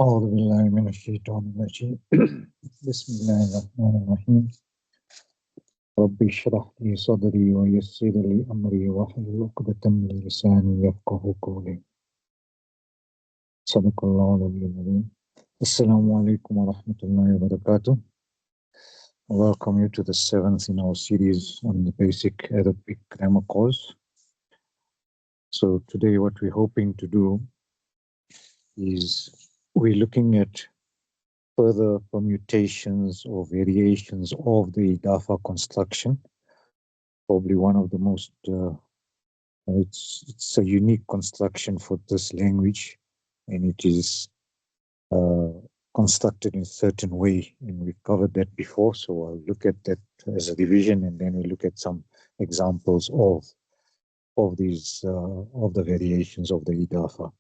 أعوذ بالله من الشيطان الرجيم بسم الله الرحمن الرحيم رب اشرح لي صدري ويسر لي أمري واحلل عقدة من لساني يفقه قولي صدق الله العلي العظيم Assalamu alaikum wa rahmatullahi wa barakatuh. I welcome you to the 7th in our series on the basic Arabic grammar course. So today what we're hoping to do is we're looking at further permutations or variations of the idafa construction. Probably one of the most, it's a unique construction for this language, and it is constructed in a certain way, and we've covered that before. So I'll look at that as a revision, and then we'll look at some examples of these of the variations of the idafa.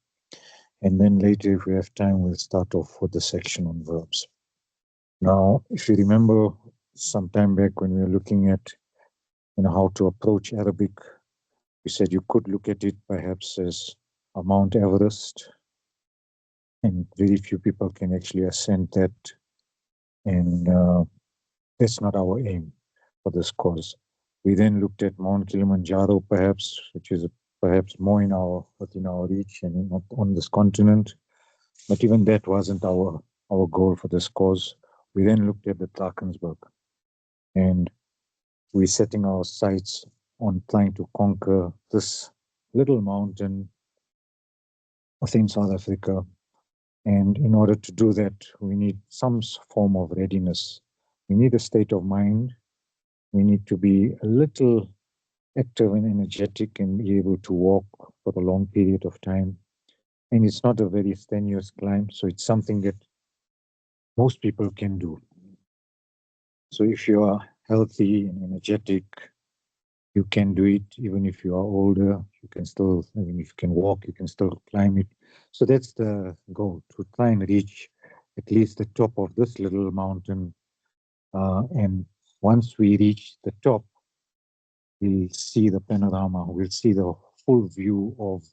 And then later, if we have time, we'll start off with the section on verbs. Now, if you remember some time back when we were looking at how to approach Arabic, we said you could look at it perhaps as a Mount Everest, and very few people can actually ascend that, and that's not our aim for this course. We then looked at Mount Kilimanjaro, perhaps, which is perhaps more within our reach and not on this continent, but even that wasn't our goal for this course. We then looked at the Drakensberg, and we're setting our sights on trying to conquer this little mountain within South Africa. And in order to do that, we need some form of readiness. We need a state of mind. We need to be a little active and energetic and be able to walk for a long period of time. And it's not a very strenuous climb, so it's something that most people can do. So if you are healthy and energetic, you can do it. Even if you are older, you can still, even if you can walk, you can still climb it. So that's the goal, to try and reach at least the top of this little mountain. And once we reach the top, we'll see the panorama, we'll see the full view of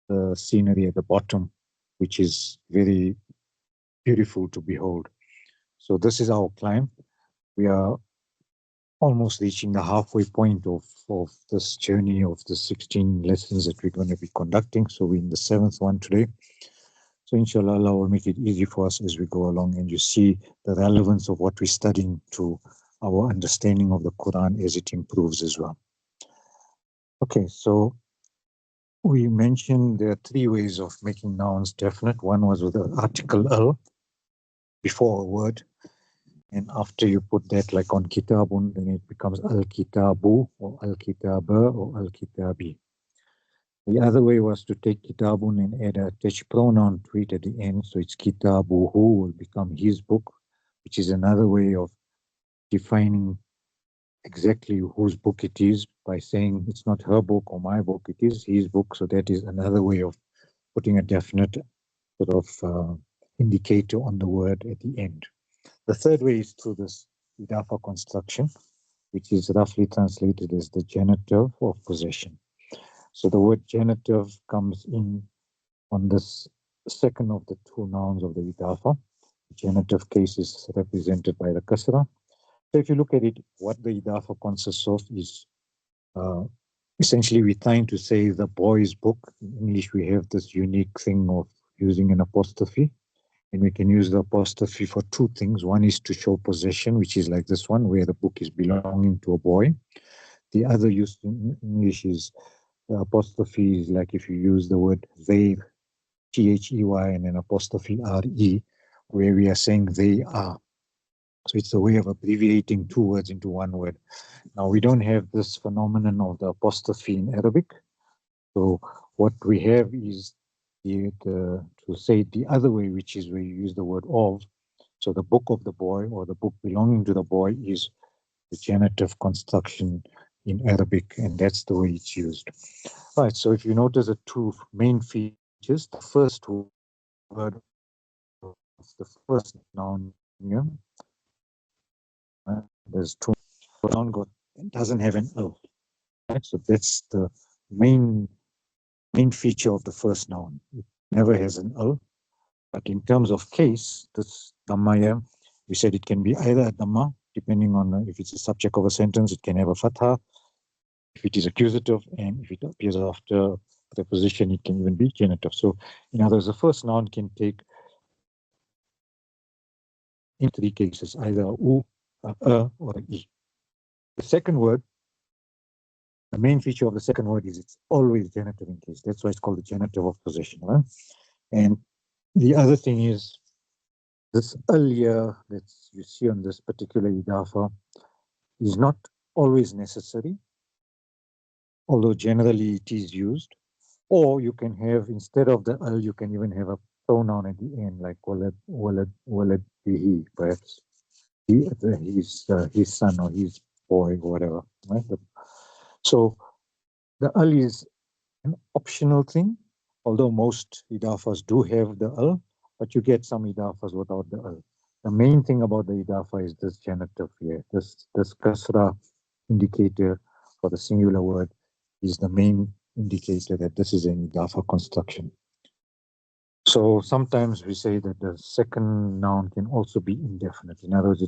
the scenery at the bottom, which is very beautiful to behold. So this is our climb. We are almost reaching the halfway point of this journey of the 16 lessons that we're going to be conducting. So we're in the 7th one today. So inshallah, Allah will make it easy for us as we go along, and you see the relevance of what we're studying to our understanding of the Quran as it improves as well. Okay, so we mentioned there are 3 ways of making nouns definite. One was with the article al before a word. And after you put that, like on kitabun, then it becomes al-kitabu or al-kitaba or al-kitabi. The other way was to take kitabun and add a attached pronoun to it at the end. So it's kitabuhu will become his book, which is another way of defining exactly whose book it is by saying it's not her book or my book, it is his book. So that is another way of putting a definite sort of indicator on the word at the end. The third way is through this idafa construction, which is roughly translated as the genitive of possession. So the word genitive comes in on this second of the 2 nouns of the idafa. The genitive case is represented by the kasra. So if you look at it, what the idafa consists of is essentially we're trying to say the boy's book. In English, we have this unique thing of using an apostrophe. And we can use the apostrophe for 2 things. One is to show possession, which is like this one, where the book is belonging to a boy. The other use in English is the apostrophe is like if you use the word they, T-H-E-Y, and an apostrophe R-E, where we are saying they are. So it's a way of abbreviating 2 words into 1 word. Now, we don't have this phenomenon of the apostrophe in Arabic. So what we have is to say it the other way, which is where you use the word of. So the book of the boy or the book belonging to the boy is the genitive construction in Arabic, and that's the way it's used. All right, so if you notice the 2 main features, the first word of the first noun here, there's 2 noun it doesn't have an L. Right? So that's the main feature of the first noun. It never has an L. But in terms of case, this Dhamma here, we said it can be either a Dhamma, depending on if it's a subject of a sentence, it can have a Fatha. If it is accusative, and if it appears after preposition, it can even be genitive. So, in other words, the first noun can take in three cases, either a U, a, or a E. The second word, the main feature of the second word is it's always genitive in case. That's why it's called the genitive of possession. Right? And the other thing is this earlier that you see on this particular idafa is not always necessary, although generally it is used. Or you can have, instead of the al, you can even have a pronoun at the end, like walad bihi, perhaps. His son or his boy or whatever. Right? So the al is an optional thing, although most idafas do have the al, but you get some idafas without the al. The main thing about the idafa is this genitive here, this kasra indicator for the singular word is the main indicator that this is an idafa construction. So sometimes we say that the second noun can also be indefinite. In other words,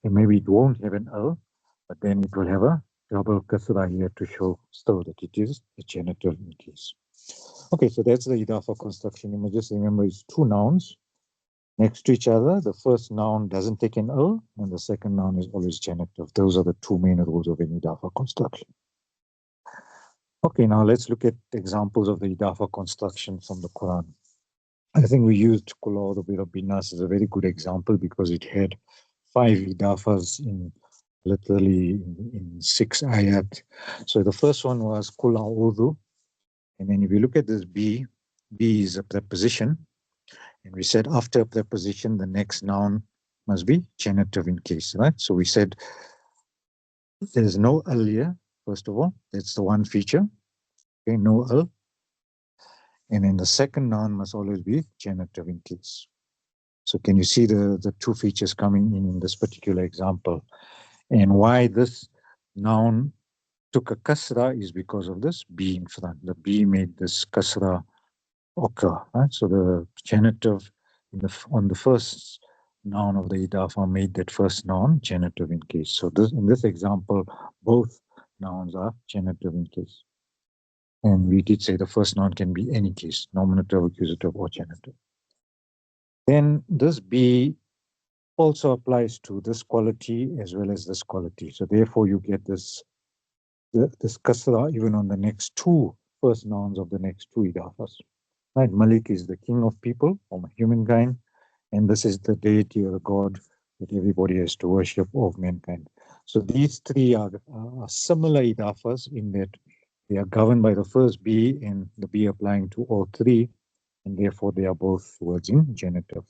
maybe it won't have an al, but then it will have a double kasra here to show still that it is a genitive in case. Okay, so that's the idafa construction. You must just remember it's two nouns next to each other. The first noun doesn't take an al, and the second noun is always genitive. Those are the two main rules of an idafa construction. Okay, now let's look at examples of the idafa construction from the Quran. I think we used Qul A'udhu bi Rabbin Nas as a very good example because it had 5 idafas in literally in 6 ayat. So the first one was Qul A'udhu, and then if you look at this B is a preposition, and we said after a preposition the next noun must be genitive in case, right? So we said there's no al here, first of all, that's the one feature. Okay, no al. And then the second noun must always be genitive in case. So can you see the two features coming in this particular example? And why this noun took a kasra is because of this B in front. The B made this kasra occur, right? So the genitive on the first noun of the idafa made that first noun genitive in case. So in this example, both nouns are genitive in case. And we did say the first noun can be any case, nominative, accusative, or genitive. Then this B also applies to this quality as well as this quality. So therefore you get this kasra even on the next two first nouns of the next two idafas. Right? Malik is the king of people, or humankind, and this is the deity or the god that everybody has to worship of mankind. So these three are similar idafas in that they are governed by the first B and the B applying to all three, and therefore they are both words in genitive.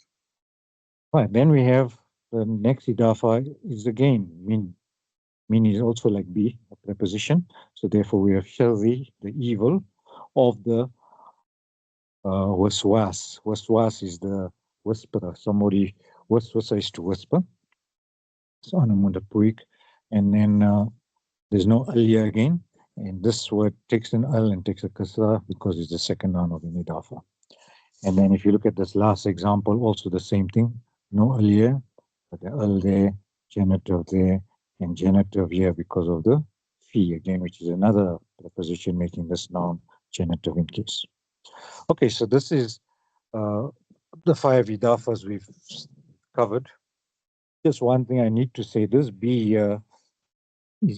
Right, then we have the next idafa is again mean is also like be, a preposition. So therefore we have sharri, the evil of the waswas. Waswas is the whisperer. Somebody waswasa is to whisper. So anamunda puik. And then there's no aliyah again. And this word takes an al and takes a kasra because it's the second noun of an idafa. And then if you look at this last example, also the same thing. No aliyah, but the al there, genitive there, and genitive here because of the fi again, which is another preposition making this noun genitive in case. Okay, so this is the 5 idafas we've covered. Just one thing I need to say, this be here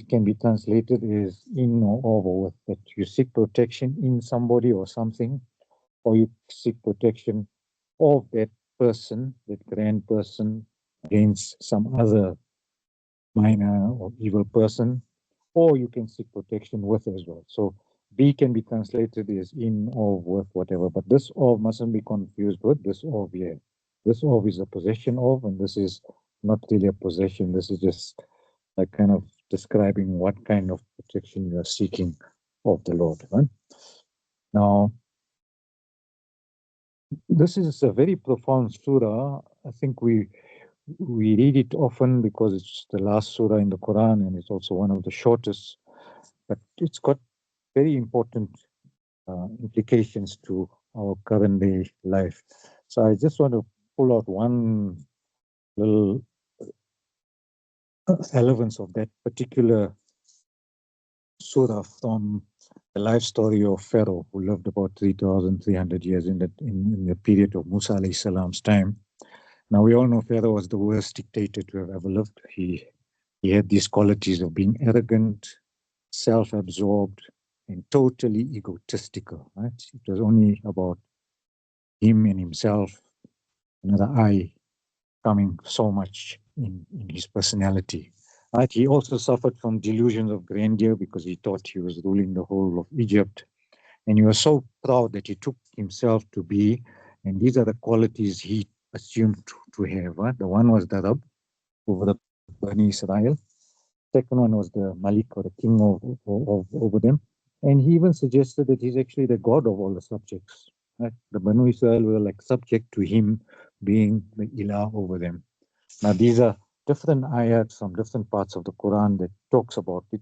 can be translated as in or over with, that you seek protection in somebody or something, or you seek protection of that person, that grand person, against some other minor or evil person, or you can seek protection with as well. So be can be translated as in or with whatever, but this of mustn't be confused with this of here. This of is a possession of, and this is not really a possession. This is just like kind of describing what kind of protection you are seeking of the Lord. Right? Now, this is a very profound surah. I think we read it often because it's the last surah in the Quran and it's also one of the shortest, but it's got very important implications to our current day life. So I just want to pull out one little relevance of that particular surah from the life story of Pharaoh, who lived about 3,300 years in the period of Musa alayhi salam's time. Now we all know Pharaoh was the worst dictator to have ever lived. He had these qualities of being arrogant, self-absorbed, and totally egotistical. Right? It was only about him and himself, another I coming so much in his personality. Right? He also suffered from delusions of grandeur because he thought he was ruling the whole of Egypt. And he was so proud that he took himself to be, and these are the qualities he assumed to have. Right? The one was the Rab over the Bani Israel. Second one was the Malik or the king over them. And he even suggested that he's actually the god of all the subjects. Right? The Banu Israel were like subject to him being the ilah over them. Now, these are different ayats from different parts of the Quran that talks about it,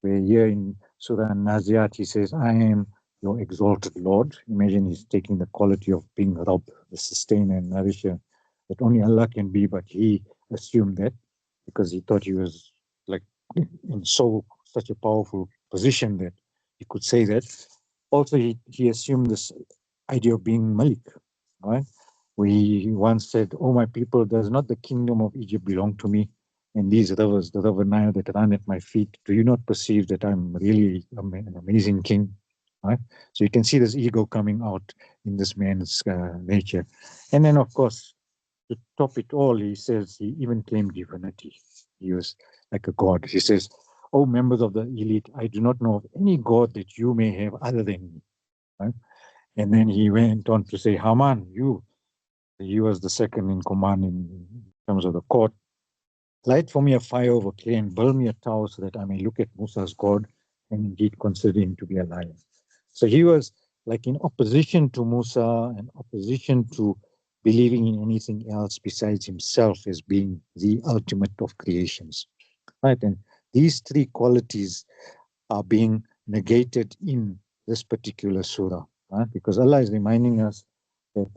where here in Surah An-Naziat, he says, I am your exalted Lord. Imagine he's taking the quality of being Rabb, the sustainer and nourisher, that only Allah can be, but he assumed that because he thought he was like in such a powerful position that he could say that. Also, he assumed this idea of being Malik, right? We once said, oh, my people, does not the kingdom of Egypt belong to me? And these rivers, the river Nile that run at my feet, do you not perceive that I'm really an amazing king? Right? So you can see this ego coming out in this man's nature. And then, of course, to top it all, he says he even claimed divinity. He was like a god. He says, oh, members of the elite, I do not know of any god that you may have other than me. Right? And then he went on to say, Haman, he was the second in command in terms of the court. Light for me a fire over clay and build me a tower so that I may look at Musa's God and indeed consider him to be a liar. So he was like in opposition to Musa and opposition to believing in anything else besides himself as being the ultimate of creations. Right? And these three qualities are being negated in this particular surah. Right? Because Allah is reminding us that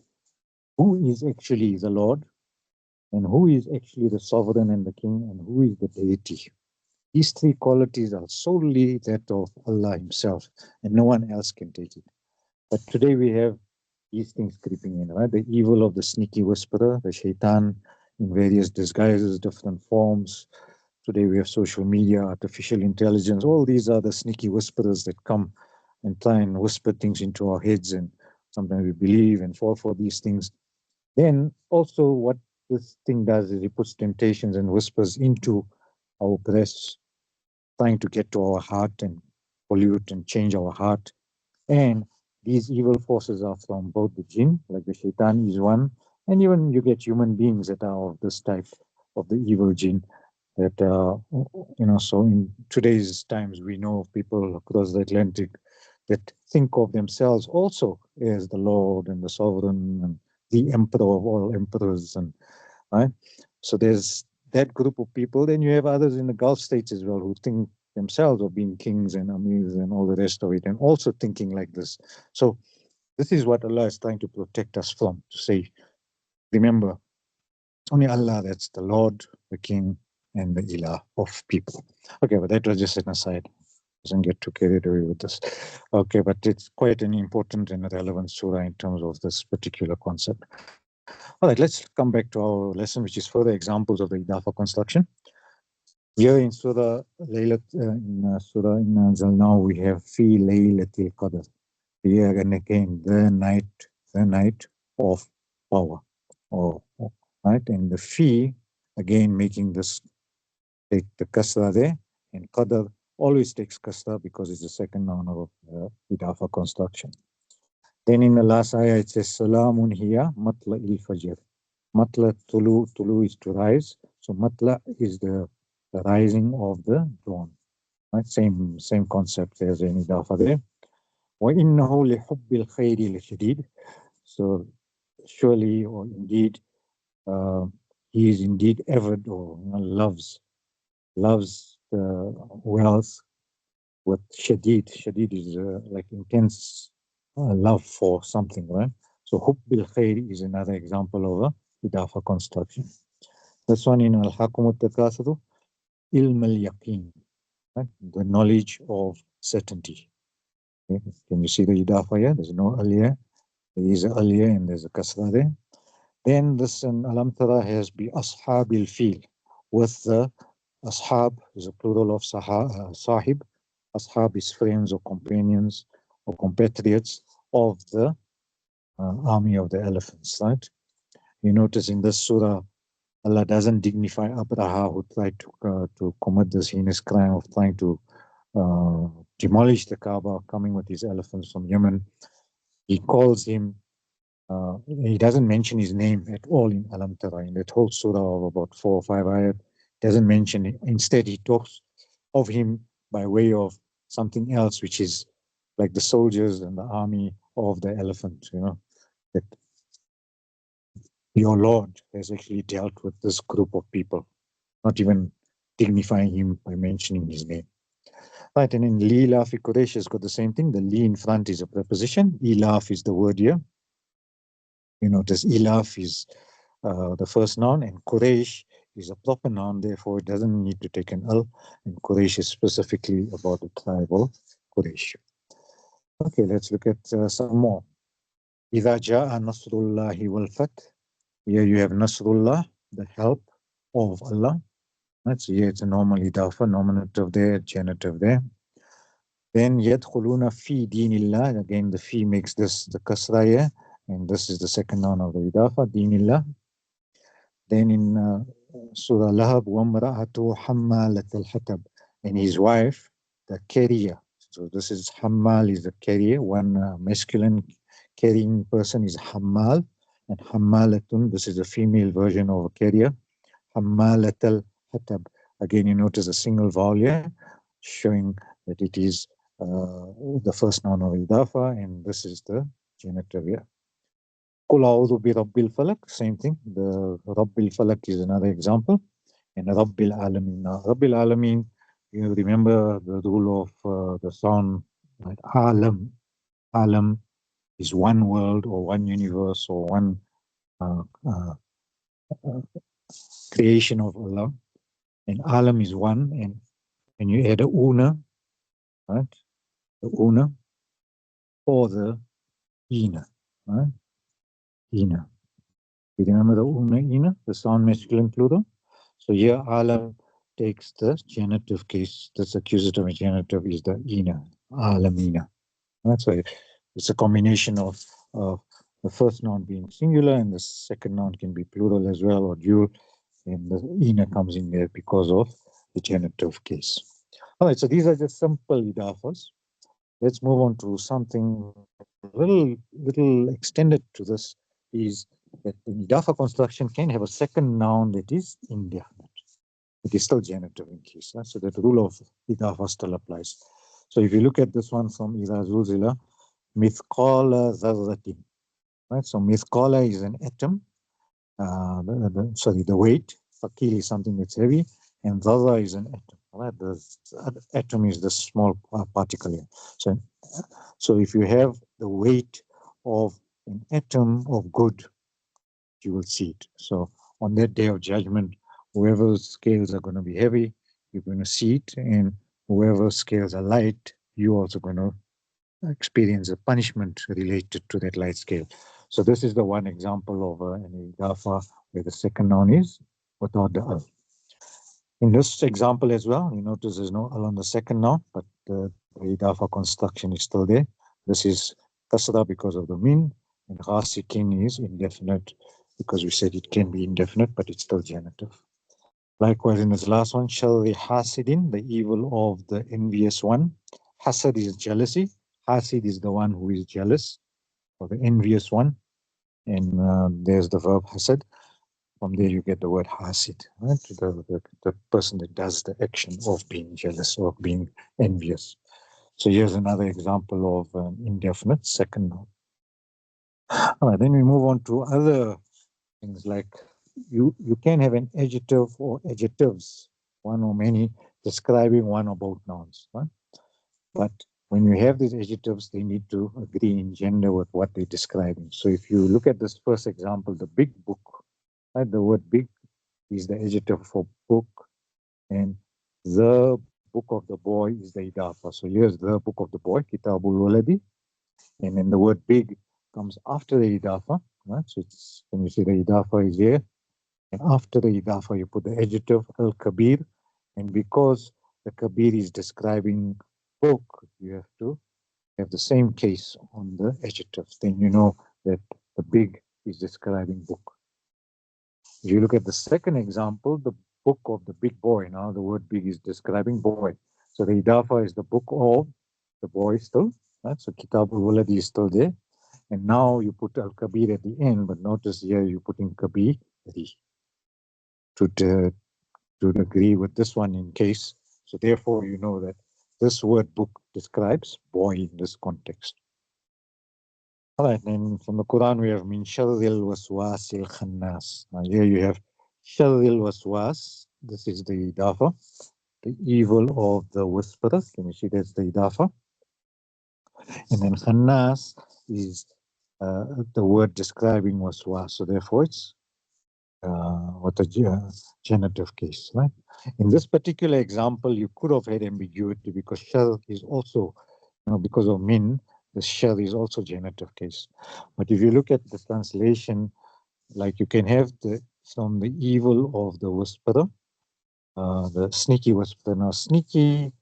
who is actually the Lord and who is actually the sovereign and the king and who is the deity. These three qualities are solely that of Allah himself and no one else can take it. But today we have these things creeping in, right? The evil of the sneaky whisperer, the shaitan in various disguises, different forms. Today we have social media, artificial intelligence. All these are the sneaky whisperers that come and try and whisper things into our heads, and sometimes we believe and fall for these things. Then also what this thing does is it puts temptations and whispers into our breasts, trying to get to our heart and pollute and change our heart. And these evil forces are from both the jinn, like the shaitan is one, and even you get human beings that are of this type of the evil jinn. That so in today's times we know of people across the Atlantic that think of themselves also as the Lord and the sovereign and the emperor of all emperors, and right. So there's that group of people. Then you have others in the Gulf states as well who think themselves of being kings and amirs and all the rest of it, and also thinking like this. So this is what Allah is trying to protect us from, to say, remember, only Allah, that's the Lord, the King, and the Ilah of people. Okay, but that was just an aside. Doesn't get too carried away with this. Okay, but it's quite an important and relevant surah in terms of this particular concept. All right, let's come back to our lesson, which is further examples of the idafa construction. Here in Surah Laylat, in Anzalna, we have Fi Laylatil Qadr. Here and again, the night of power. Right, and the Fi, again making this, take the kasra there, and Qadr always takes kasra because it's the second noun of idafa construction. Then in the last ayah, it says, Salamun hiya matla il fajr. Matla, tulu is to rise. So matla is the rising of the dawn. Right? Same concept as in idafa there. وَإِنَّهُ لِحُبِّ الْخَيْرِ لَشَدِيدٌ. So surely or indeed, he is indeed avid or loves the wealth with shadid. Shadid is like intense love for something, right? So hubbil khair is another example of a idafa construction. This one in al-hakum al-takathuru, ilm al-yaqeen, right? The knowledge of certainty. Okay. Can you see the idafa here? There's no earlier. There is a earlier and there's a kasra there. Then this in alam tara has be ashabil fil, with the ashab is a plural of sahib. Ashab is friends or companions or compatriots of the army of the elephants, right? You notice in this surah, Allah doesn't dignify Abraha who tried to commit this heinous crime of trying to demolish the Kaaba, coming with his elephants from Yemen. He calls him, he doesn't mention his name at all in Alam Tara. In that whole surah of about 4 or 5 ayat, doesn't mention it. Instead, he talks of him by way of something else, which is like the soldiers and the army of the elephant, you know, that your Lord has actually dealt with this group of people, not even dignifying him by mentioning his name. Right, and in Lilaf Quraysh has got the same thing. The li in front is a preposition. Ilaf is the word here. You notice Ilaf is the first noun, and Quraysh is a proper noun, therefore it doesn't need to take an al, and Quraysh is specifically about the tribe of Quraysh. Okay, let's look at some more. إِذَا جَاءَ نَصْرُ اللَّهِ وَالْفَتْحِ. Here you have Nasrullah, the help of Allah. Right, so here it's a normal idafa, nominative there, genitive there. Then يَدْخُلُونَ فِي دِينِ اللَّهِ. Again, the fi makes this the kasra here, and this is the second noun of the idafa, دِينِ اللَّهِ. Then in Surah Lahab, وَامْرَأَتُهُ حَمَّالَةَ الْحَطَبِ, and his wife, the carrier. So this is Hammal is the carrier. One masculine carrying person is Hammal, and Hammalatun, this is a female version of a carrier. Hammalat al-Hatab. Again, you notice a single vowel here, showing that it is the first noun of idafa, and this is the genitive here. Qul a'udhu bi rabbil falak, same thing. The rabbil falak is another example. And rabbil alamin. Now, rabbil alamin, you remember the rule of the sound, right? Alam. Alam is one world or one universe or one uh, uh, creation of Allah. And alam is one. And when you add a una, right? The una or the ina, right? Ina. You remember the una, ina, the sound masculine plural? So here alam takes the genitive case. This accusative and genitive is the ina, alamina. That's why it's a combination of the first noun being singular and the second noun can be plural as well or dual. And the ina comes in there because of the genitive case. All right, so these are just simple idafas. Let's move on to something a little extended to this, is that the idafa construction can have a second noun that is indefinite. It is still genitive in case. So that rule of idafa still applies. So if you look at this one from Ida Zulzila, mithqala dharratin. Right? So mithqala is an atom. The weight. Fakil is something that's heavy, and dharra is an atom. Right? The atom is the small particle here. So if you have the weight of an atom of good, you will see it. So on that day of judgment, whoever's scales are going to be heavy, you're going to see it, and whoever's scales are light, you're also going to experience a punishment related to that light scale. So this is the one example of an idafa where the second noun is without the al. In this example as well, you notice there's no al on the second noun, but the idafa construction is still there. This is kasra because of the min, and ghasikin is indefinite because we said it can be indefinite, but it's still genitive. Likewise, in this last one, sharri hasidin, the evil of the envious one. Hasad is jealousy. Hasid is the one who is jealous, or the envious one. And there's the verb hasad. From there you get the word hasid, right? The person that does the action of being jealous or being envious. So here's another example of an indefinite second noun. All right, then we move on to other things like you can have an adjective or adjectives, one or many, describing one or both nouns, right? But when you have these adjectives, they need to agree in gender with what they're describing. So if you look at this first example, the big book, right? The word big is the adjective for book, and the book of the boy is the idafa. So here's the book of the boy, Kitabul Waladi, and then the word big comes after the idafa, right? So it's, when you see the idafa is here, and after the idafa you put the adjective al-kabir, and because the kabir is describing book, you have to have the same case on the adjectives. Then you know that the big is describing book. If you look at the second example, the book of the big boy, now the word big is describing boy. So the idafa is the book of the boy still, right? So Kitabul Waladi is still there. And now you put Al Kabir at the end, but notice here you put in Kabir to agree with this one in case. So therefore, you know that this word book describes boy in this context. All right, then from the Quran we have min sharril waswasil khannas. Now here you have sharril waswas. This is the idafa, the evil of the whisperer. Can you see that's the idafa? And then khannas is the word describing waswas. So therefore it's what a genitive case, right? In this particular example, you could have had ambiguity because shar is also, because of min, the shar is also genitive case. But if you look at the translation, like you can have from the evil of the whisperer, the sneaky whisperer. Now, sneaky,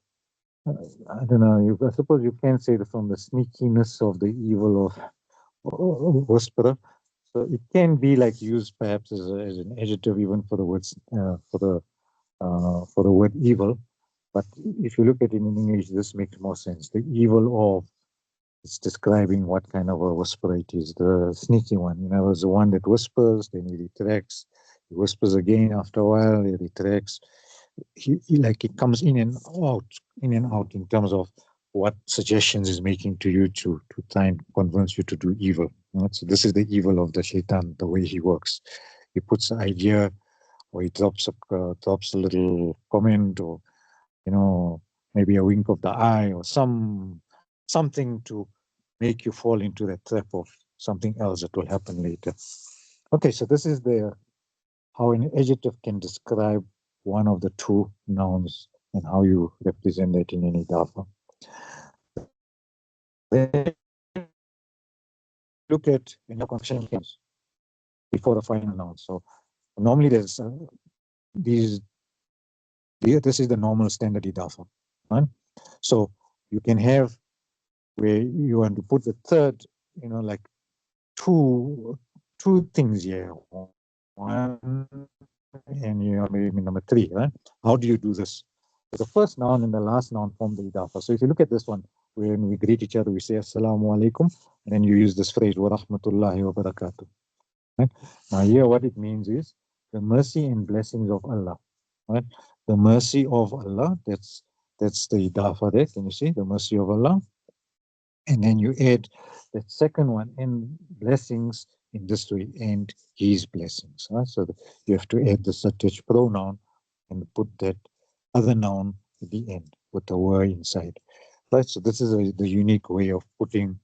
I don't know, I suppose you can say that from the sneakiness of the evil of whisperer. So it can be like used perhaps as an adjective even for the words for the word evil. But if you look at it in English, this makes more sense. The evil of, it's describing what kind of a whisperer it is. The sneaky one, in other words, the one that whispers, then he retracts. He whispers again after a while, he retracts. He like it comes in and out in terms of what suggestions is making to you to try and convince you to do evil. Right? So this is the evil of the shaitan, the way he works. He puts an idea, or he drops a little comment, or maybe a wink of the eye, or something to make you fall into that trap of something else that will happen later. Okay, so this is how an adjective can describe one of the two nouns and how you represent that in an idafa. Then look at when your conjunction comes before the final noun. So normally there's this is the normal standard idafa, right? So you can have where you want to put the third, like two things here. One, and maybe number three, right? How do you do this? So the first noun and the last noun form the idafa. So if you look at this one, when we greet each other, we say assalamu alaikum, and then you use this phrase wa rahmatullahi wa barakatuh. Right? Now here what it means is the mercy and blessings of Allah. Right? The mercy of Allah, that's the idafa there. Can you see the mercy of Allah? And then you add that second one, and blessings in this way, and his blessings. Right? So you have to add the such pronoun and put that other noun at the end with the word inside. Right? So this is the unique way of putting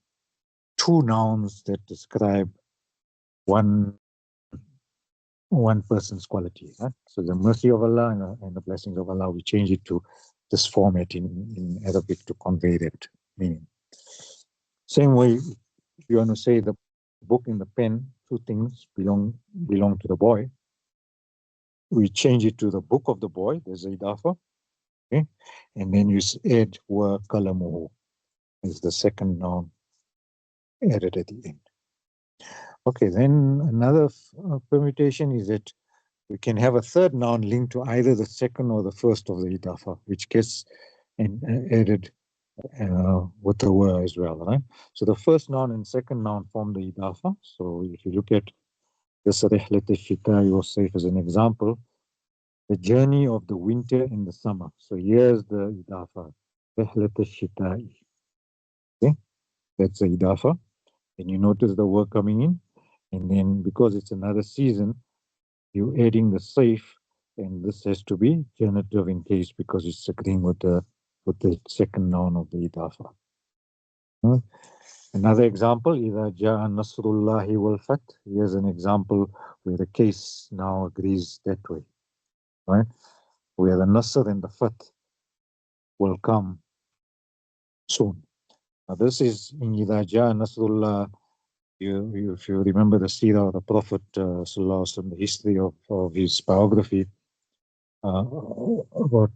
two nouns that describe one person's quality. Right? So the mercy of Allah and the blessings of Allah, we change it to this format in Arabic to convey that meaning. Same way, if you want to say the book and the pen, two things belong to the boy, we change it to the book of the boy, there's idafa, okay? And then you add wa kalamuhu is the second noun added at the end. Okay, then another permutation is that we can have a third noun linked to either the second or the first of the idafa, which gets added with the word as well, right? So the first noun and second noun form the idafa. So if you look at this rihlat al-shita'i wa sayf as an example, the journey of the winter and the summer. So here's the idafa, rihlat al-shita'i. Okay, that's the idafa. And you notice the word coming in, and then because it's another season, you're adding the sayf, and this has to be genitive in case because it's agreeing with the second noun of the idafa. Hmm. Another example, إذا جاء نصر الله والفتح. Here's an example where the case now agrees that way, right? Where the Nasr and the Fath will come soon. Now this is in إذا جاء نصر الله. If you remember the seerah of the Prophet, the history of his biography, about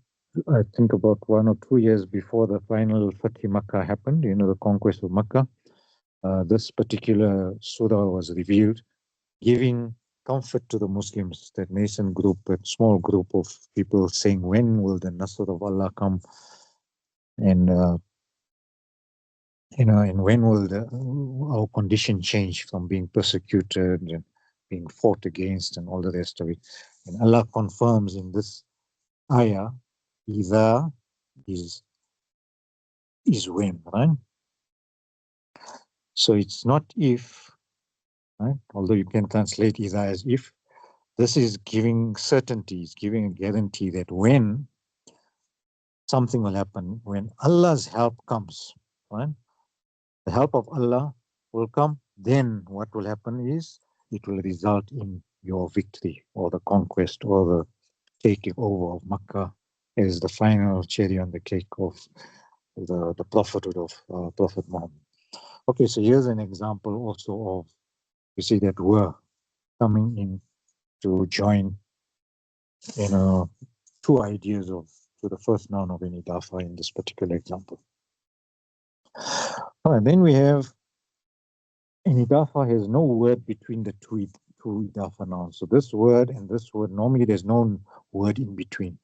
I think about 1 or 2 years before the final Fatih Makkah happened, the conquest of Makkah, this particular surah was revealed, giving comfort to the Muslims, that nascent group, that small group of people, saying, when will the Nasr of Allah come? And and when will our condition change from being persecuted and being fought against and all the rest of it? And Allah confirms in this ayah, إذا is when, right? So it's not if, right? Although you can translate إذا as if. This is giving certainty, it's giving a guarantee that when something will happen, when Allah's help comes, right? The help of Allah will come, then what will happen is it will result in your victory or the conquest or the taking over of Makkah as the final cherry on the cake of the prophethood of Prophet Muhammad. Okay, so here's an example also of, you see that were coming in to join, two ideas to the first noun of an idafa in this particular example. All right, then we have an idafa has no word between the two idafa nouns. So this word and this word, normally there's no word in between.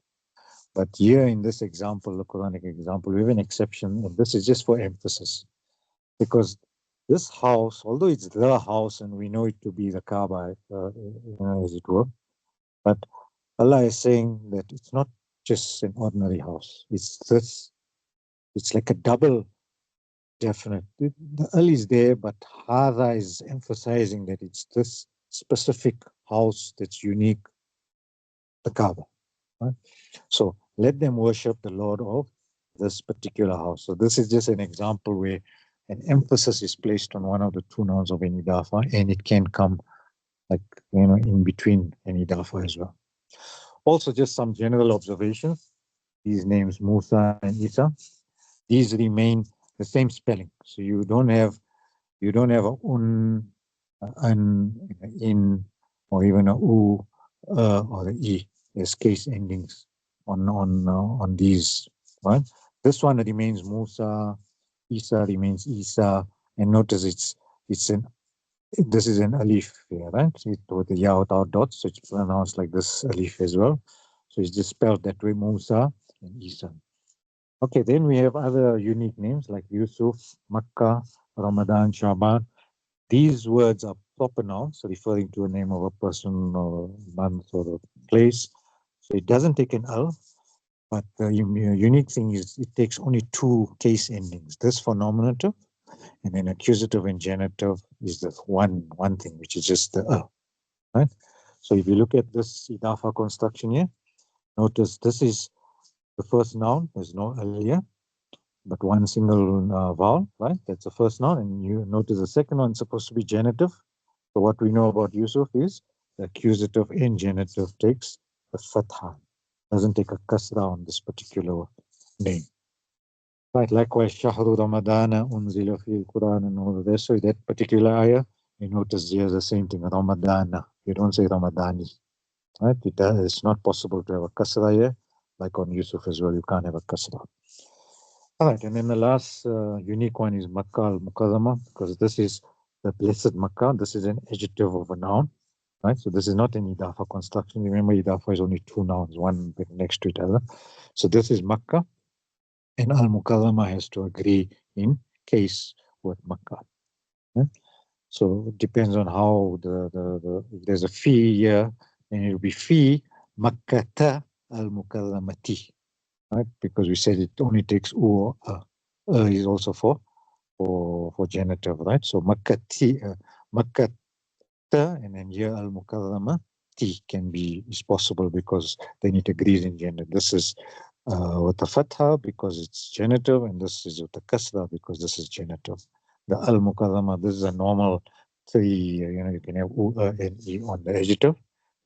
But here in this example, the Quranic example, we have an exception, and this is just for emphasis. Because this house, although it's the house and we know it to be the Kaaba, as it were, but Allah is saying that it's not just an ordinary house. It's like a double definite. The al is there, but hada is emphasizing that it's this specific house that's unique, the Kaaba. Right? So let them worship the Lord of this particular house. So this is just an example where an emphasis is placed on one of the two nouns of an idafa, and it can come in between an idafa as well. Also, just some general observations. These names, Musa and Isa, these remain the same spelling. So you don't have a un, an, in, or even a u, or the e as case endings on these. Right. This one remains Musa. Isa remains Isa, and notice this is an alif here, right? With the ya without dots, so it's pronounced like this alif as well. So it's just spelled that way, Musa and Isa. Okay, then we have other unique names like Yusuf, Makkah, Ramadan, Shaban. These words are proper nouns, referring to a name of a person or a month or a place. So it doesn't take an al, but the unique thing is it takes only two case endings. This for nominative, and then accusative and genitive is the one thing, which is just the right? So if you look at this idafa construction here, notice this is the first noun. There's no al here, but one single vowel, right? That's the first noun, and you notice the second one is supposed to be genitive. So what we know about Yusuf is the accusative and genitive takes a fatha, doesn't take a kasra on this particular name. Right, likewise, Shahru Ramadana unzila fi Quran and all of this. So that particular ayah, you notice here the same thing, Ramadana. You don't say Ramadani. Right? It's not possible to have a kasra here, like on Yusuf as well. You can't have a kasra. All right, and then the last unique one is Makkah al-Mukarrama, because this is the blessed Makkah. This is an adjective of a noun, right? So this is not an idafa construction. Remember, idafa is only two nouns, one next to each other. So this is Makkah, and al-Mukarrama has to agree in case with Makkah. Right? So it depends on how if there's a fee here, then it will be fee Makkata al-Mukarramati. Right? Because we said it only takes u or is also for genitive, right? So makkati, makkata, and then here al-mukarrama, t is possible because then it agrees in gender. This is with the fatha because it's genitive, and this is with the kasra because this is genitive. The al mukarrama, this is a normal three, you can have u, and e on the adjective,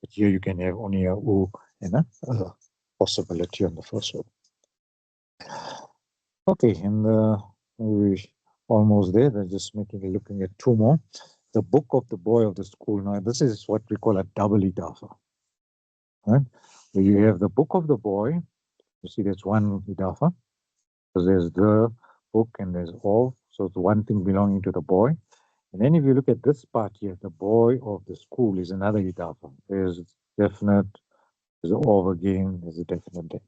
but here you can have only a u and a possibility on the first one. Okay, and we're almost there. They're just looking at two more. The book of the boy of the school. Now, this is what we call a double idafa. Right? So you have the book of the boy. You see, that's one idafa. So there's the book and there's of. So it's one thing belonging to the boy. And then if you look at this part here, the boy of the school is another idafa. There's definite, there's of again, there's a definite there.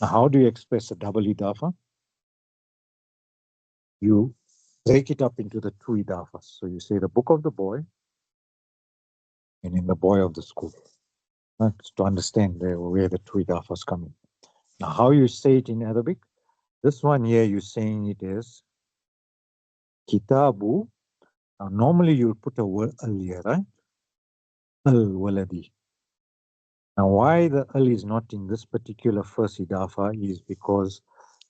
Now, how do you express a double idafa? You break it up into the two idafas. So you say the book of the boy and in the boy of the school. That's to understand where the two idafas come in. Now, how you say it in Arabic? This one here, you're saying it is kitabu. Now, normally you'll put a word al here, right? Al-waladi. Now, why the al is not in this particular first idafa is because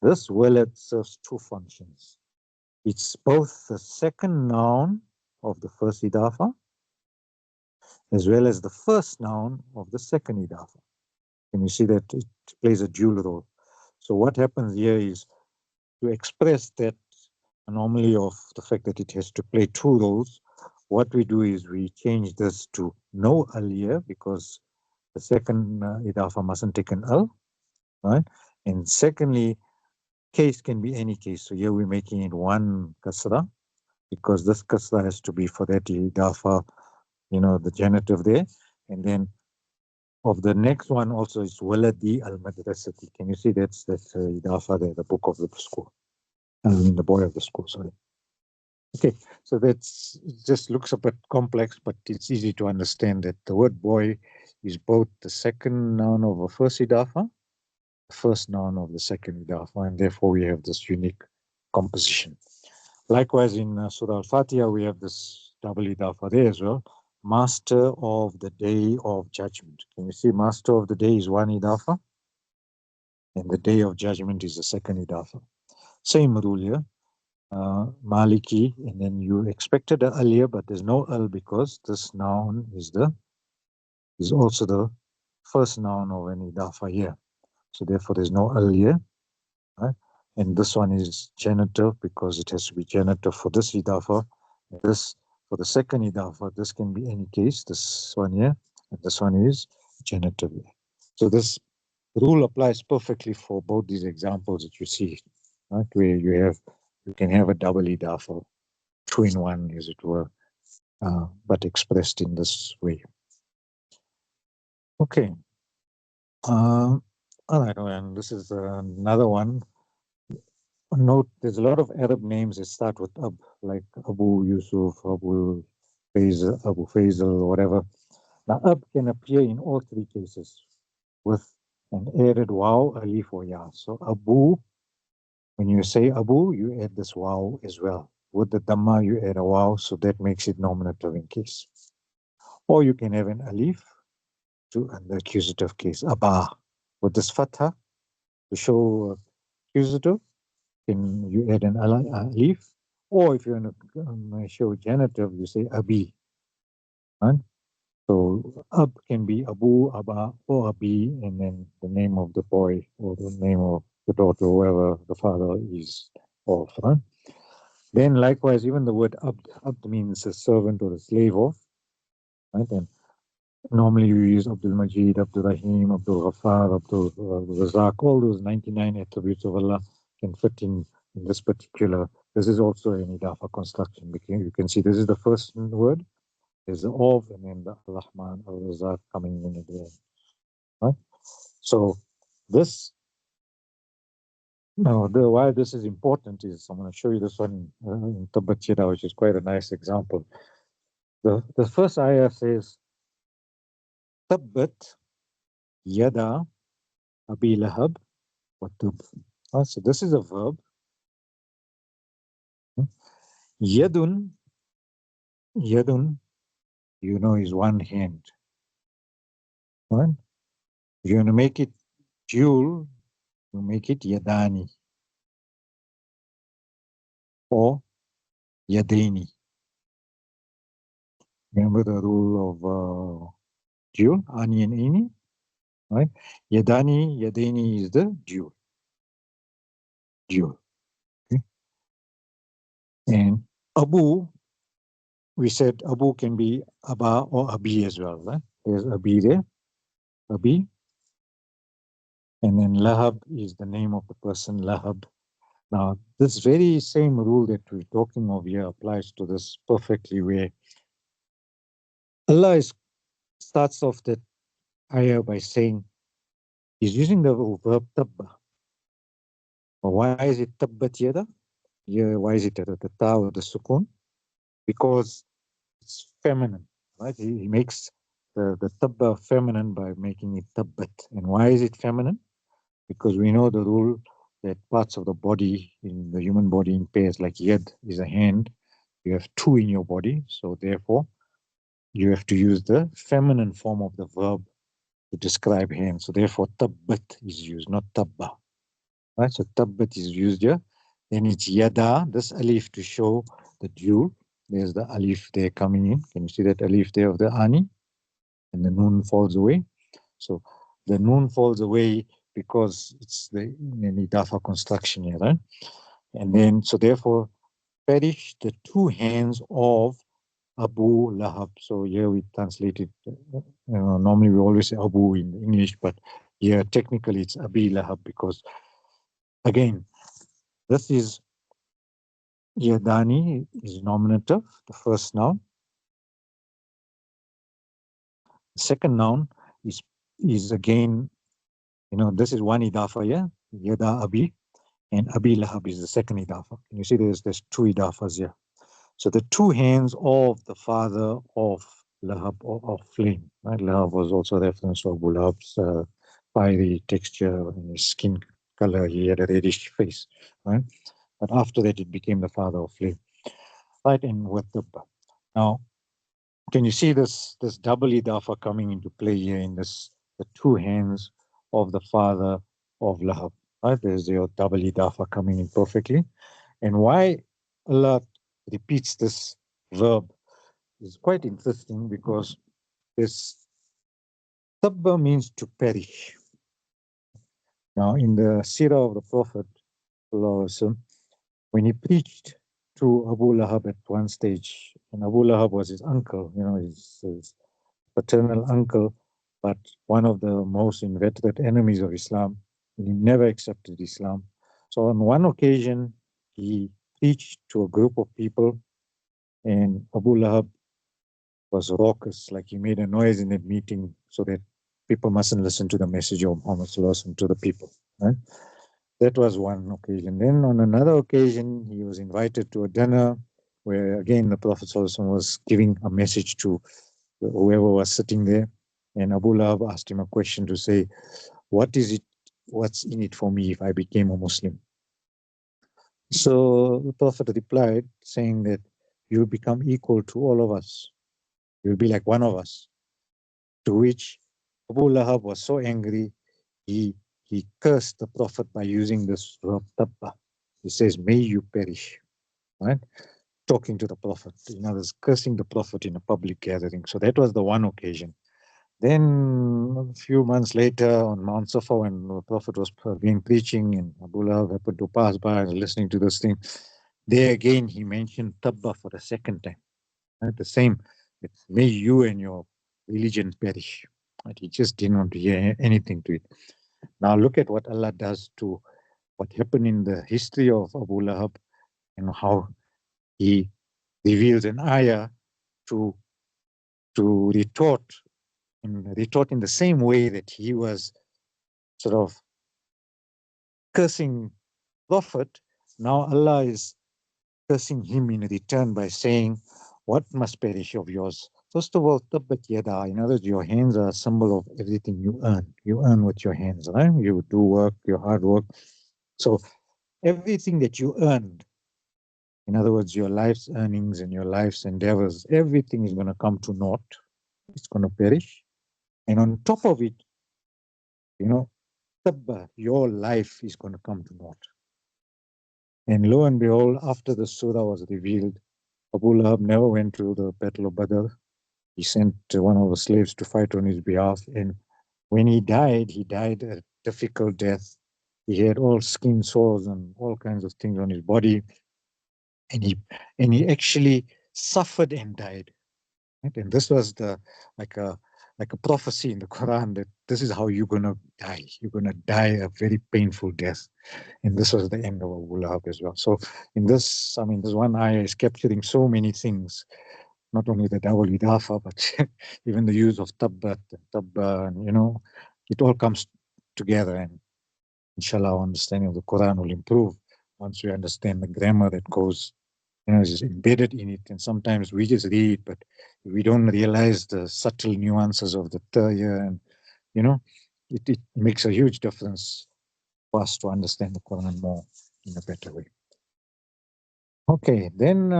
this walad serves two functions. It's both the second noun of the first idafa as well as the first noun of the second idafa. And you see that it plays a dual role. So what happens here is to express that anomaly of the fact that it has to play two roles, what we do is we change this to no al here because the second idafa mustn't take an al, right? And secondly, case can be any case. So here we're making it one kasra because this kasra has to be for that idafa, the genitive there. And then of the next one also is waladi al-madrasati. Can you see that's idafa there, the book of the school, the boy of the school, sorry. Okay, so that's just looks a bit complex, but it's easy to understand that the word boy is both the second noun of a first idafa, the first noun of the second idafa, and therefore we have this unique composition. Likewise, in Surah Al-Fatiha, we have this double idafa there as well. Master of the day of judgment. Can you see master of the day is one idafa, and the day of judgment is the second idafa. Same rule here. Maliki, and then you expected an al here, but there's no al because this noun is also the first noun of an idafa here. So therefore there's no al here, right? And this one is genitive because it has to be genitive for this idafa. This for the second idafa, this can be any case. This one here, and this one is genitive here. So this rule applies perfectly for both these examples that you see, right? Where you can have a double idafa, two in one, as it were, but expressed in this way. Okay. All right, and this is another one. Note, there's a lot of Arab names that start with Ab, like Abu Yusuf, Abu Faisal, or whatever. Now, Ab can appear in all three cases with an added waw, alif, or ya. So, Abu, when you say Abu, you add this waw as well. With the Dhamma, you add a waw, so that makes it nominative in case. Or you can have an alif to an accusative case, Aba. With this fatha, to show accusative, then you add an alif. Or if you want to show genitive, you say Abi. Right? So Ab can be Abu, Aba, or Abi, and then the name of the boy or the name of the daughter, whoever the father is of. Right? Then likewise, even the word Abd means a servant or a slave of. Right? And normally you use Abdul Majid, Abdul Rahim, Abdul Ghaffar, Abdul Razak. All those 99 attributes of Allah can fit in this particular. This is also an idafa construction. You can see this is the first word. There's the of, and then the Rahman or Razak coming in at the end. Right? So this, now why this is important is I'm going to show you this one in Tabbat, which is quite a nice example. The first ayah says, Tabbat yada Abi Lahab wa Tab. So this is a verb. Yadun, is one hand. Right? If you want to make it dual, you make it yadani or yadaini. Remember the rule of dual, ani and ini, right? Yadani, yadaini is the dual. Okay? And Abu, we said Abu can be Aba or Abi as well, right? There's Abi there, Abi. And then Lahab is the name of the person, Lahab. Now, this very same rule that we're talking of here applies to this perfectly, where Allah starts off that ayah by saying, he's using the verb tabba. Why is it tabbat yada? Yeah, why is it the ta or the sukun? Because it's feminine, right? He makes the tabba feminine by making it tabbat. And why is it feminine? Because we know the rule that parts of the body in the human body in pairs, like yad is a hand, you have two in your body, so therefore you have to use the feminine form of the verb to describe hand. So therefore tabbat is used, not tabba. Right? So tabbat is used here. Then it's yada, this alif to show the dual. There's the alif there coming in. Can you see that alif there of the ani? And the noon falls away. So the noon falls away because it's the idafa construction here, right? And then, so therefore, perish the two hands of Abu Lahab. So here we translate it. Normally we always say Abu in English, but here technically it's Abi Lahab because, again, this is Yadani is nominative, the first noun. The second noun is again, this is one idafa, yeah, Yada Abi, and Abi Lahab is the second idafa. You see there's two idafas here. So the two hands of the father of Lahab or of flame. Right? Lahab was also a reference to Abu Lahab's fiery texture and his skin color. He had a reddish face. Right? But after that, it became the father of flame. Right? And with the now, can you see this double idafa coming into play here in this the two hands of the father of Lahab? Right? There's your double idafa coming in perfectly. And why Allah repeats this verb is quite interesting because this tabba means to perish. Now, in the seerah of the Prophet, when he preached to Abu Lahab at one stage, and Abu Lahab was his uncle, his paternal uncle, but one of the most inveterate enemies of Islam. He never accepted Islam. So on one occasion, he preached to a group of people, and Abu Lahab was raucous, like he made a noise in that meeting so that people mustn't listen to the message of Muhammad to the people. Right? That was one occasion. Then on another occasion, he was invited to a dinner where again the Prophet was giving a message to whoever was sitting there. And Abu Lahab asked him a question to say, what's in it for me if I became a Muslim? So the Prophet replied, saying that you become equal to all of us. You'll be like one of us. To which Abu Lahab was so angry, he cursed the Prophet by using this verb tabba. He says, may you perish. Right? Talking to the Prophet. In other words, cursing the Prophet in a public gathering. So that was the one occasion. Then a few months later on Mount Safa, when the Prophet was being preaching and Abu Lahab happened to pass by and listening to this thing, there again he mentioned tabba for the second time. Right? The same, may you and your religion perish. Right? He just didn't want to hear anything to it. Now look at what Allah does to what happened in the history of Abu Lahab and how he reveals an ayah to retort in the same way that he was sort of cursing Prophet. Now Allah is cursing him in return by saying, what must perish of yours? First of all, tabbat yada. In other words, your hands are a symbol of everything you earn. You earn with your hands, right? You do work, your hard work. So everything that you earned, in other words, your life's earnings and your life's endeavors, everything is going to come to naught. It's going to perish. And on top of it, tabba, your life is going to come to naught. And lo and behold, after the surah was revealed, Abu Lahab never went to the Battle of Badr. He sent one of the slaves to fight on his behalf. And when he died a difficult death. He had all skin sores and all kinds of things on his body. And he actually suffered and died. Right? And this was like a prophecy in the Quran that this is how you're gonna die. You're gonna die a very painful death. And this was the end of Abu Lahab as well. So in this, I mean, this one ayah is capturing so many things, not only the double idafa, but even the use of tabbat and tabba, and it all comes together. And inshallah, our understanding of the Quran will improve once we understand the grammar that goes, is embedded in it. And sometimes we just read, but we don't realize the subtle nuances of the ta'ya, and it makes a huge difference for us to understand the Quran more in a better way. Okay, then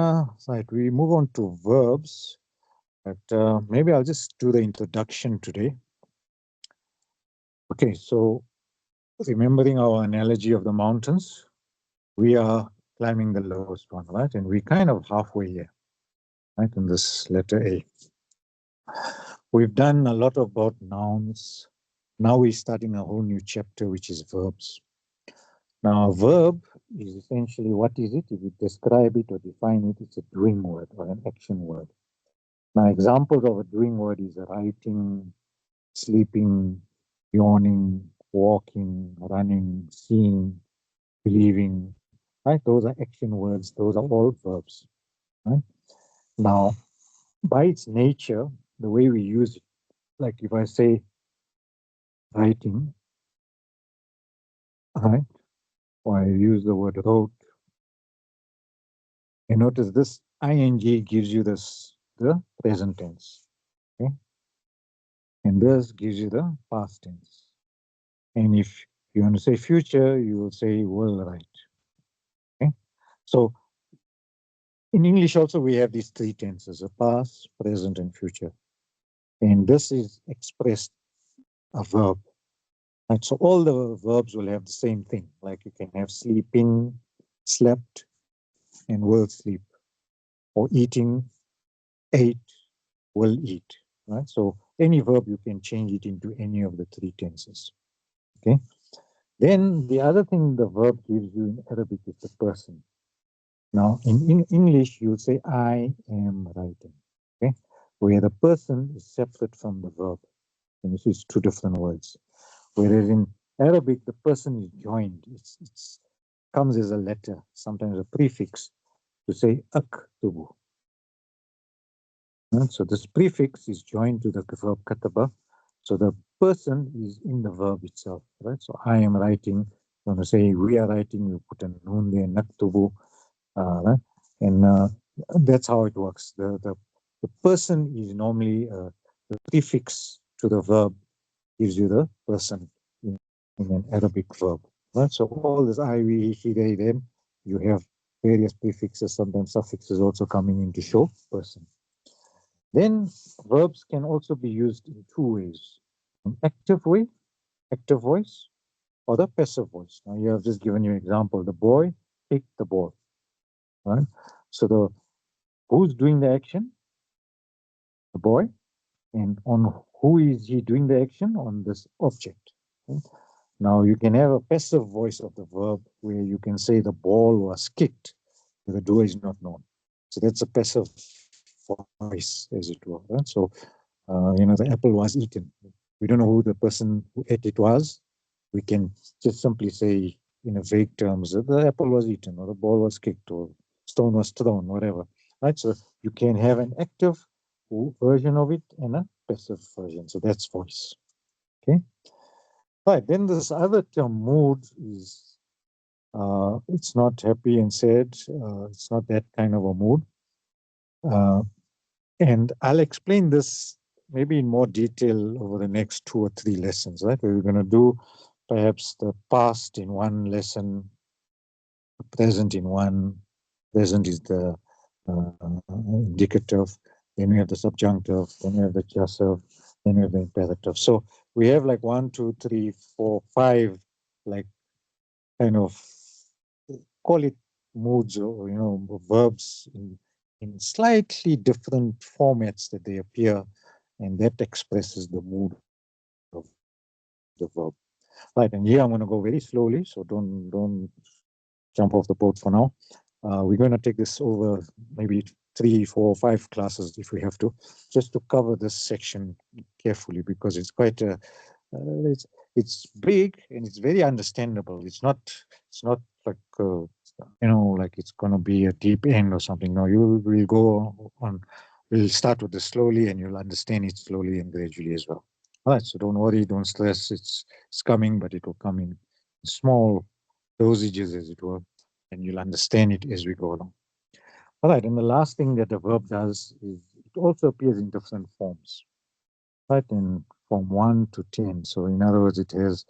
right, we move on to verbs. But maybe I'll just do the introduction today. Okay, so remembering our analogy of the mountains, we are climbing the lowest one, right? And we're kind of halfway here, right, in this letter A. We've done a lot about nouns. Now we're starting a whole new chapter, which is verbs. Now, a verb is essentially, what is it? If you describe it or define it, it's a doing word or an action word. Now, examples of a doing word is writing, sleeping, yawning, walking, running, seeing, believing, right? Those are action words. Those are all verbs, right? Now, by its nature, the way we use it, like if I say writing, right, or I use the word wrote, and notice this ing gives you the present tense, okay? And this gives you the past tense. And if you want to say future, you will say will write. Okay? So in English also we have these three tenses, a past, present, and future. And this is expressed a verb. Right? So all the verbs will have the same thing. Like you can have sleeping, slept, and will sleep. Or eating, ate, will eat. Right? So any verb you can change it into any of the three tenses. Okay. Then the other thing the verb gives you in Arabic is the person. Now in English you'll say I am writing. Okay, where the person is separate from the verb. And this is two different words. Whereas in Arabic the person is joined. It's comes as a letter, sometimes a prefix, to say aktubu. Right? So this prefix is joined to the verb kataba. So the person is in the verb itself, right? So I am writing. You want to say we are writing, you put a noon there, naktubu, right? And that's how it works. The person is normally the prefix to the verb gives you the person in an Arabic verb, right? So all this I, we, he, they, them, you have various prefixes, sometimes suffixes also coming in to show person. Then verbs can also be used in two ways: an active way, active voice, or the passive voice. Now you have just given you an example. The boy picked the ball, right? So who's doing the action? The boy. And on who is he doing the action? On this object. Okay? Now you can have a passive voice of the verb where you can say the ball was kicked, the doer is not known. So that's a passive voice, as it were. Right? So the apple was eaten. We don't know who the person who ate it was. We can just simply say in a vague terms that the apple was eaten, or the ball was kicked, or stone was thrown, whatever. Right? So you can have an active version of it and a passive version. So that's voice. Okay. Right. Then this other term, mood, is it's not happy and sad. It's not that kind of a mood. And I'll explain this maybe in more detail over the next 2 or 3 lessons, right? Where we're going to do perhaps the past in one lesson, the present in one. Present is the indicative. Then we have the subjunctive. Then we have the cursive. Then we have the imperative. So we have like 1, 2, 3, 4, 5, like kind of call it moods or verbs in slightly different formats that they appear, and that expresses the mood of the verb. Right, and here I'm going to go very slowly, so don't jump off the boat for now. We're going to take this over maybe 3, 4, 5 classes if we have to, just to cover this section carefully, because it's quite a it's big and it's very understandable. It's not like like it's going to be a deep end or something. No, will go on. We'll start with this slowly, and you'll understand it slowly and gradually as well. All right, so don't worry, don't stress. It's coming, but it will come in small dosages, as it were, and you'll understand it as we go along. All right, and the last thing that the verb does is it also appears in different forms, right? In form 1 to 10. So in other words, it has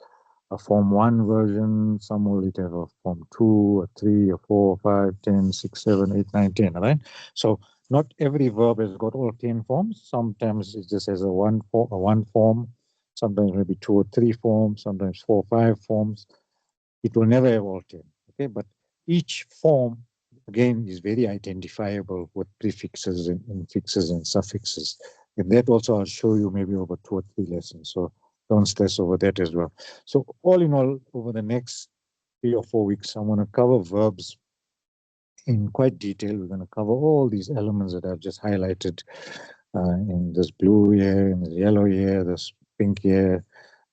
a form 1 version, some will it have a form 2, a 3, a 4, 5, 10, 6, 7, 8, 9, 10, right? So not every verb has got all 10 forms. Sometimes it just has a one form, sometimes maybe 2 or 3 forms, sometimes 4 or 5 forms. It will never have all 10, okay? But each form, again, is very identifiable with prefixes and infixes and suffixes. And that also I'll show you maybe over 2 or 3 lessons. So don't stress over that as well. So all in all, over the next 3 or 4 weeks, I'm going to cover verbs in quite detail. We're going to cover all these elements that I've just highlighted in this blue here, in this yellow here, this pink here,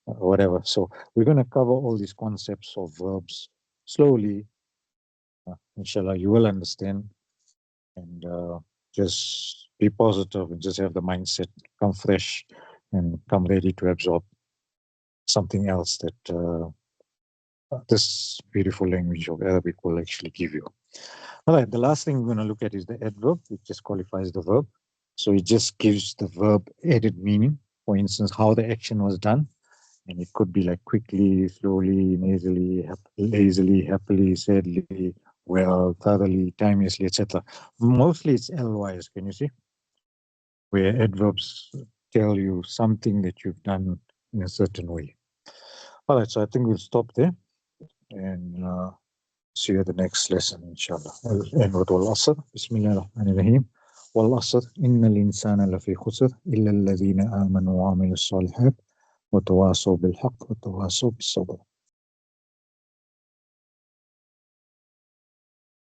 whatever. So we're going to cover all these concepts of verbs slowly. Inshallah, you will understand, and just be positive and just have the mindset, come fresh and come ready to absorb something else that this beautiful language of Arabic will actually give you. All right, the last thing we're going to look at is the adverb, which just qualifies the verb. So it just gives the verb added meaning. For instance, how the action was done. And it could be like quickly, slowly, nasally, lazily, happily, sadly, well, thoroughly, timelessly, etc. Mostly it's LYs, can you see? Where adverbs tell you something that you've done in a certain way. All right, so I think we'll stop there and see you at the next lesson, inshallah. And with Wal-Asr, Bismillah ar-Rahman ar-Rahim. Wal-Asr, inna al-insana lafi khusr, illa alladhina amanu wa amilu s-salihat, wa tawasaw bil-haqq, wa tawasaw bis-sabr.